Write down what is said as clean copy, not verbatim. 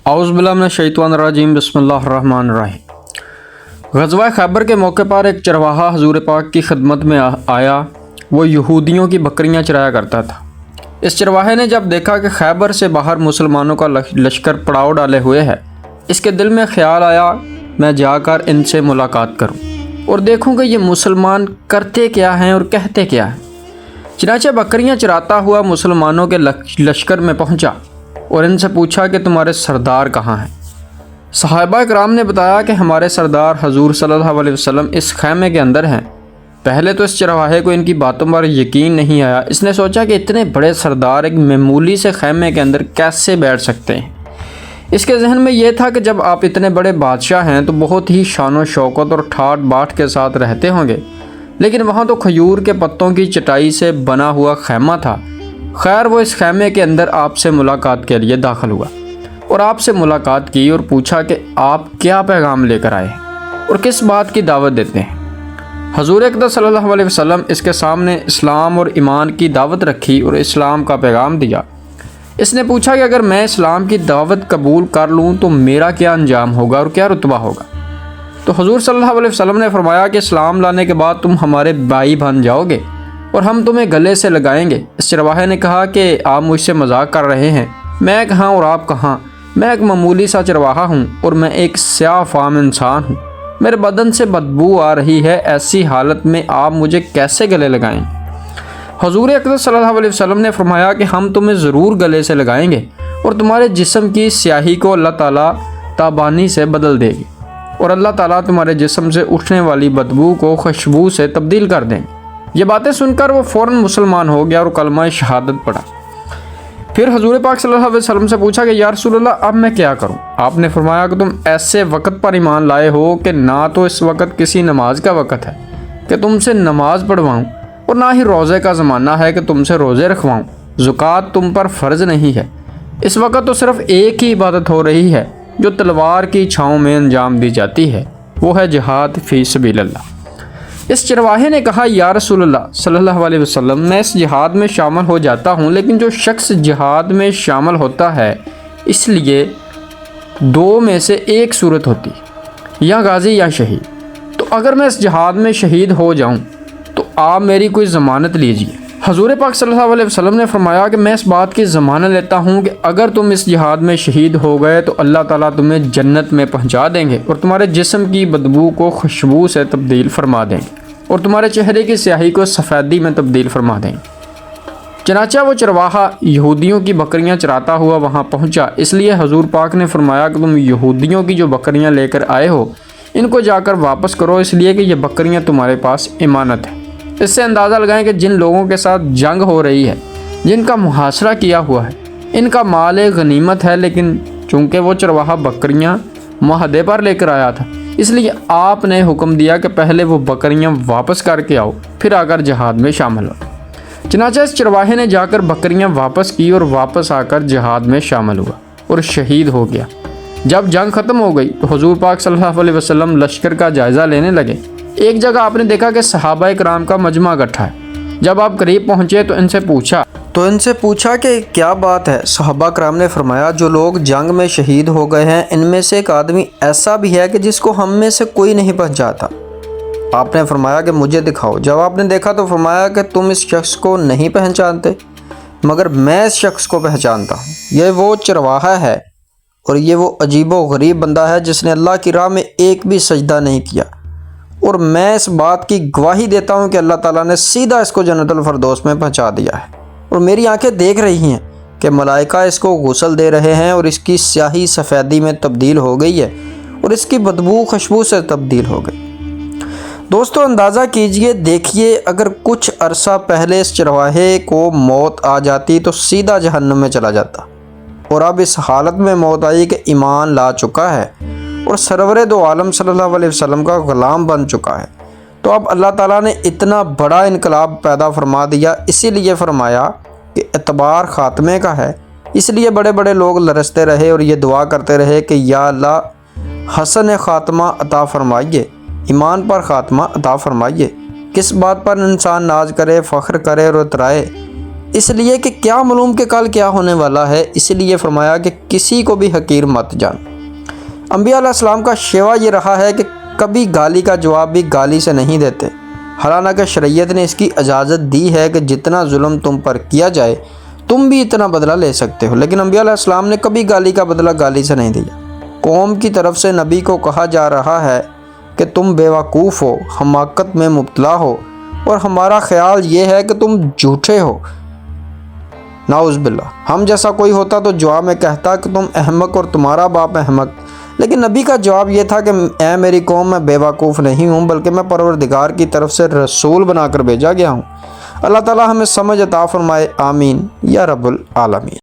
औज़ बिल्लाहि मिनश शैतानिर रजीम बिस्मिल्लाहिर रहमानिर रहीम। ग़ज़वा खैबर के मौके पर एक चरवाहा हज़ूर पाक की खिदमत में आया। वो यहूदियों की बकरियां चराया करता था। इस चरवाहे ने जब देखा कि खैबर से बाहर मुसलमानों का लश्कर पड़ाव डाले हुए है, इसके दिल में ख्याल आया मैं जाकर इनसे मुलाकात करूं और देखूं कि ये मुसलमान करते क्या हैं और कहते क्या हैं। चनाचे बकरियां चराता हुआ मुसलमानों के लश्कर में पहुंचा और इनसे पूछा कि तुम्हारे सरदार कहाँ हैं। सहाबा कराम ने बताया कि हमारे सरदार हजूर सल्लल्लाहु अलैहि वसल्लम इस खैमे के अंदर हैं। पहले तो इस चरवाहे को इनकी बातों पर यकीन नहीं आया। इसने सोचा कि इतने बड़े सरदार एक मामूली से खैमे के अंदर कैसे बैठ सकते हैं। इसके जहन में यह था कि जब आप इतने बड़े बादशाह हैं तो बहुत ही शान शौकत और ठाट बाट के साथ रहते होंगे, लेकिन वहाँ तो खजूर के पत्तों की चटाई से बना हुआ खैमा था। खैर वो इस खैमे के अंदर आपसे मुलाकात के लिए दाखिल हुआ और आपसे मुलाकात की और पूछा कि आप क्या पैगाम लेकर आए और किस बात की दावत देते हैं। हजूर अक़दस सल्लल्लाहु अलैहि वसल्लम इसके सामने इस्लाम और ईमान की दावत रखी और इस्लाम का पैगाम दिया। इसने पूछा कि अगर मैं इस्लाम की दावत कबूल कर लूँ तो मेरा क्या अंजाम होगा और क्या रुतबा होगा। तो हजूर सल्लल्लाहु अलैहि वसल्लम ने फरमाया कि इस्लाम लाने के बाद तुम हमारे भाई बन जाओगे और हम तुम्हें गले से लगाएंगे। इस चरवाहे ने कहा कि आप मुझसे मजाक कर रहे हैं, मैं कहाँ और आप कहाँ। मैं एक मामूली सा चरवाहा हूँ और मैं एक स्याह फाम इंसान हूँ। मेरे बदन से बदबू आ रही है, ऐसी हालत में आप मुझे कैसे गले लगाएं। हजूर अक़दस सल्लल्लाहु अलैहि वसल्लम ने फरमाया कि हम तुम्हें ज़रूर गले से लगाएंगे और तुम्हारे जिस्म की स्याही को अल्लाह ताला ताबानी से बदल देगी और अल्लाह ताला तुम्हारे जिस्म से उठने वाली बदबू को खुशबू से तब्दील कर देंगे। ये बातें सुनकर वो फ़ौरन मुसलमान हो गया और कलमा शहादत पढ़ा। फिर हजूर पाक सल्लल्लाहु अलैहि वसल्लम से पूछा कि या रसूलल्लाह अब मैं क्या करूं। आपने फरमाया कि तुम ऐसे वक़्त पर ईमान लाए हो कि ना तो इस वक़्त किसी नमाज का वक़्त है कि तुमसे नमाज पढ़वाऊं और ना ही रोज़े का ज़माना है कि तुमसे रोज़े रखवाऊं। ज़कात तुम पर फ़र्ज़ नहीं है। इस वक़्त तो सिर्फ़ एक ही इबादत हो रही है जो तलवार की छाँव में अंजाम दी जाती है, वो है जिहाद फ़ी सबीलिल्लाह। इस चरवाहे ने कहा या रसूलल्लाह सल्लल्लाहु अलैहि वसल्लम, मैं इस जिहाद में शामिल हो जाता हूँ, लेकिन जो शख्स जिहाद में शामिल होता है इसलिए दो में से एक सूरत होती, या गाजी या शहीद। तो अगर मैं इस जिहाद में शहीद हो जाऊँ तो आप मेरी कोई ज़मानत लीजिए। हजूर पाक सल्लल्लाहु अलैहि वसल्लम ने फरमाया कि मैं इस बात की ज़मानत लेता हूँ कि अगर तुम इस जिहाद में शहीद हो गए तो अल्लाह ताला तुम्हें जन्नत में पहुँचा देंगे और तुम्हारे जिस्म की बदबू को खुशबू से तब्दील फरमा देंगे और तुम्हारे चेहरे की स्याही को सफ़ेदी में तब्दील फरमा देंगे। चनाचा वो चरवाहा यहूदियों की बकरियां चराता हुआ वहां पहुंचा, इसलिए हजूर पाक ने फरमाया कि तुम यहूदियों की जो बकरियां लेकर आए हो इनको जाकर वापस करो, इसलिए कि ये बकरियां तुम्हारे पास इमानत है। इससे अंदाज़ा लगाएं कि जिन लोगों के साथ जंग हो रही है, जिनका मुहासरा किया हुआ है, इनका माल एक गनीमत है, लेकिन चूँकि वो चरवाहा बकरियाँ महदे पर लेकर आया था इसलिए आपने हुक्म दिया कि पहले वो बकरियां वापस करके आओ, फिर आकर जिहाद में शामिल हो। चनाचा इस चरवाहे ने जाकर बकरियां वापस की और वापस आकर जिहाद में शामिल हुआ और शहीद हो गया। जब जंग ख़त्म हो गई तो हुजूर पाक सल्लल्लाहु अलैहि वसल्लम लश्कर का जायज़ा लेने लगे। एक जगह आपने देखा कि सहाबा कराम का मजमा इकट्ठा है। जब आप करीब पहुँचे तो इनसे पूछा कि क्या बात है। सहाबा कराम ने फरमाया जो लोग जंग में शहीद हो गए हैं इनमें से एक आदमी ऐसा भी है कि जिसको हम में से कोई नहीं पहचानता। आपने फरमाया कि मुझे दिखाओ। जब आपने देखा तो फरमाया कि तुम इस शख्स को नहीं पहचानते, मगर मैं इस शख्स को पहचानता हूँ। ये वो चरवाहा है और ये वो अजीबो गरीब बंदा है जिसने अल्लाह की राह में एक भी सजदा नहीं किया, और मैं इस बात की गवाही देता हूँ कि अल्लाह ताला ने सीधा इसको जन्नतुल फरदौस में पहुँचा दिया है और मेरी आंखें देख रही हैं कि मलाइका इसको गुस्ल दे रहे हैं और इसकी स्याही सफ़ेदी में तब्दील हो गई है और इसकी बदबू खुशबू से तब्दील हो गई। दोस्तों अंदाज़ा कीजिए, देखिए, अगर कुछ अरसा पहले इस चरवाहे को मौत आ जाती तो सीधा जहन्नम में चला जाता, और अब इस हालत में मौत आई कि ईमान ला चुका है और सरवरे दो आलम सल्लल्लाहु अलैहि वसल्लम का ग़ुलाम बन चुका है। तो अब अल्लाह ताला ने इतना बड़ा इनकलाब पैदा फरमा दिया, इसीलिए फरमाया कि एतबार ख़ात्मे का है। इसलिए बड़े बड़े लोग लरसते रहे और ये दुआ करते रहे कि या अल्लाह हसन ख़ात्मा अता फरमाइए, ईमान पर ख़ात्मा अता फरमाइए। किस बात पर इंसान नाज करे, फ़ख्र करे और उतराए, اس لیے کہ کیا معلوم کہ کل کیا ہونے والا ہے، اس لیے فرمایا کہ کسی کو بھی حقیر مت جان۔ انبیاء علیہ السلام کا شیوا یہ رہا ہے کہ کبھی گالی کا جواب بھی گالی سے نہیں دیتے، حالانکہ شریعت نے اس کی اجازت دی ہے کہ جتنا ظلم تم پر کیا جائے تم بھی اتنا بدلہ لے سکتے ہو، لیکن انبیاء علیہ السلام نے کبھی گالی کا بدلہ گالی سے نہیں دیا۔ قوم کی طرف سے نبی کو کہا جا رہا ہے کہ تم بیوقوف ہو، حماقت میں مبتلا ہو، اور ہمارا خیال یہ ہے کہ تم جھوٹے ہو۔ نعوذ باللہ، ہم جیسا کوئی ہوتا تو جواب میں کہتا کہ تم احمق اور تمہارا باپ احمق، لیکن نبی کا جواب یہ تھا کہ اے میری قوم، میں بیوقوف نہیں ہوں بلکہ میں پروردگار کی طرف سے رسول بنا کر بھیجا گیا ہوں۔ اللہ تعالی ہمیں سمجھ عطا فرمائے، آمین یا رب العالمین۔